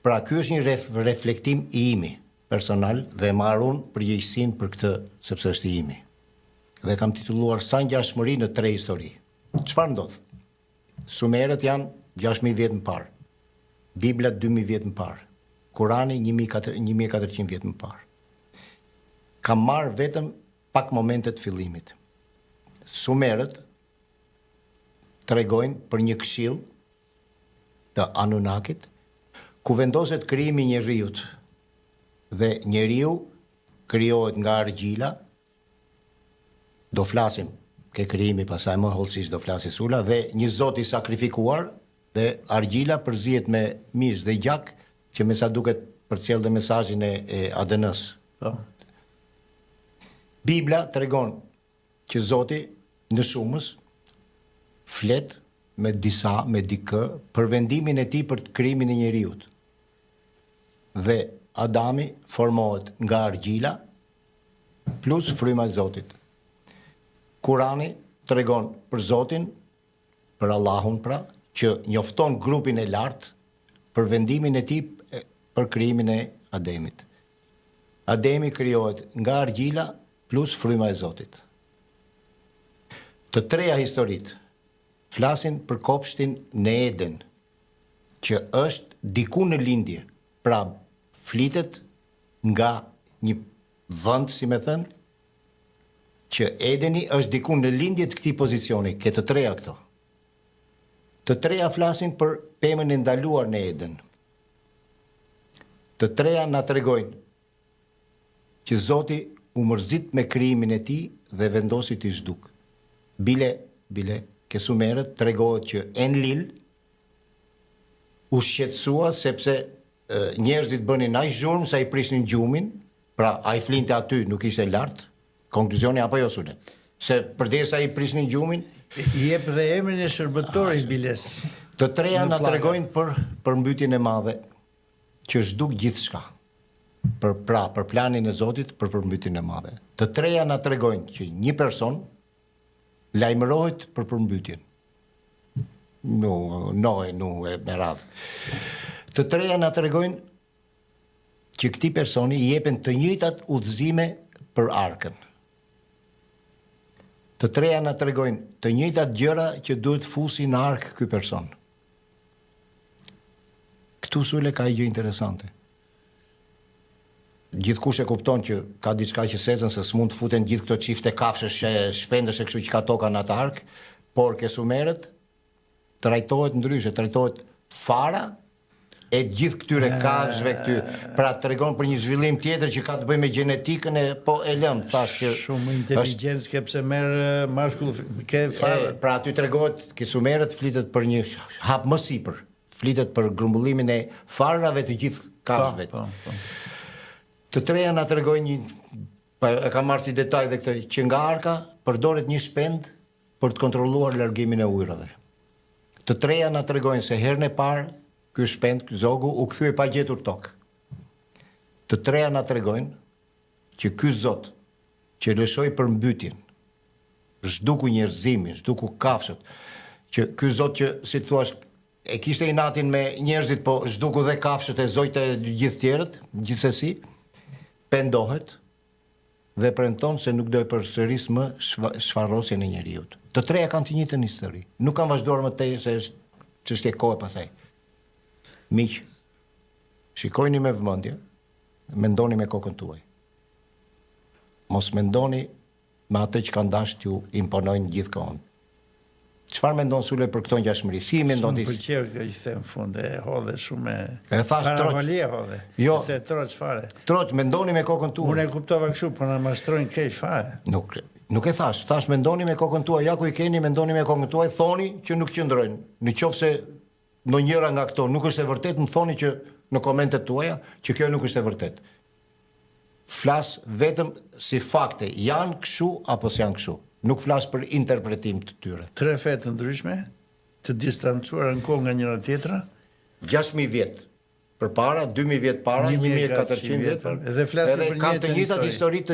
Pra, ky është një reflektim i imi personal dhe marrun përgjegjësinë për këtë sepse është i imi. Dhe kam titulluar Sa ngjashmëri në 3 histori. Çfarë ndodh? Sumerët janë 6000 vjet më parë. Bibla 2000 vjet më parë. Kurani 1400 vjet më parë. Kam marrë vetëm pak momente të fillimit. Sumerët tregojnë për një këshill të Anunnakit, ku vendoset krijimi i njeriut. Dhe njeriu krijohet nga argjila. Do flasim ke krijimi, pastaj më hollësisht do flasë Sula, dhe një Zot i sakrifikuar, dhe argjila përzihet me mish dhe gjak, që me sa duket përcjell dhe mesazhin e ADN-s. Bibla tregon që Zoti në shumës flet me dikë për vendimin e tij për krijimin e njeriut. Dhe Adami formohet nga argjila plus fryma e Zotit. Kurani tregon për Zotin, për Allahun pra, që njofton grupin e lartë për vendimin e tij për krijimin e Ademit. Ademi krijohet nga argjila plus fryma e Zotit. Të treja historitë flasin për kopshtin në Eden, që është diku në lindje, pra flitet nga një vend, si me thënë, që Edeni është diku në lindje të këtij pozicioni, ke të treja këto. Të treja flasin për pemën e ndaluar në Eden. Të treja na tregojnë që Zoti u mërzit me krijimin e tij dhe vendosi t'i zhduk. Bile, ke Sumerët tregohet që Enlil u shqetësua sepse njerëzit bënin aq zhurmë sa i prisnin gjumin, pra ai flinte aty, nuk ishte lart. Konkluzioni apo jo Sule? Se përderisa i prisnin gjumin, i jep dhe emrin e shërbëtorit biles. Të treja na tregojnë për mbytjen e madhe, që zhduk gjithçka. Për planin e Zotit, për përmbytjen e madhe. Të treja na tregojnë që një person lajmërohet për përmbytjen. Me radhë. Të treja na tregojnë që këtij personi i jepen të njëjtat udhëzime për arkën. Të treja na tregojnë të njëjtat gjëra që duhet fusi në ark ky person. Këtu Sule ka gjë interesante. Gjithkush e kupton që ka diçka që secën se s'mund të futen gjithë këto çifte kafshësh që shpendesh e kështu që ka toka në atë ark, por ke Sumerët trajtohet ndryshe, trajtohet fara e gjithë këtyre kafshëve këty. Pra tregon për një zhvillim tjetër që ka të bëjë me gjenetikën e lëm, thash që shumë inteligjencë ke pse merr mashkull ke fare. Pra aty tregohet ke Sumerët flitet për një hap më sipër, flitet për grumbullimin e farave të gjithë kafshëve. Të treja na tregojnë e kam marrë si detaj dhe këtë, që nga arka përdoret një shpend për të kontrolluar largimin e ujrave. Të treja na tregojnë se herën e parë ky shpend, ky zogu, u kthye pa gjetur tokë. Të treja na tregojnë që ky Zot që lëshoi përmbytjen, zhduku njerëzimin, zhduku kafshët, që ky Zot që, si thua, e kishte inatin me njerëzit, po zhduku dhe kafshët e zojtë e gjithë tjerët, gjithsesi, pendohet dhe premton se nuk do e përsëris më shfarrosjen e njeriut. Të treja kanë të njëjtën histori. Nuk kanë vazhduar më tej se është çështje kohe pasaj. Miq, shikojni me vëmendje, mendoni me kokën tuaj. Mos mendoni me atë që kanë dashur t'ju imponojnë gjithkohon. Çfarë mendon Sule për këto ngjashmëri? Si mendon ti? Më pëlqeu kjo që the në fund, e hodhe shumë. E thash troç. Hodhe. Jo. The troç fare. Troç, mendoni me kokën tuaj. Unë e kuptova kështu, po na mashtrojnë keq fare. Nuk e thash mendoni me kokën tuaj, ja ku i keni, mendoni me kokën tuaj, thoni që nuk qëndrojnë. Nëse ndonjëra nga këto nuk është e vërtet, më thoni që në komentet tuaja që kjo nuk është e vërtet. Flas vetëm si fakte, janë kështu apo s'janë kështu. Nuk flas për interpretim të tyre. 3 fe të ndryshme, të distancuara në kohë nga njëra tjetra, 6000 vjet përpara, 2000 vjet para, 1400 vjet. Edhe flasin për kanë të njëjtat histori, të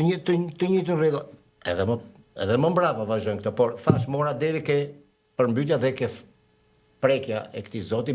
njëjtën rregull. Edhe më mbrapa vazhdojnë këto, por thash mora deri ke përmbytja dhe ke prekja e këtij Zoti.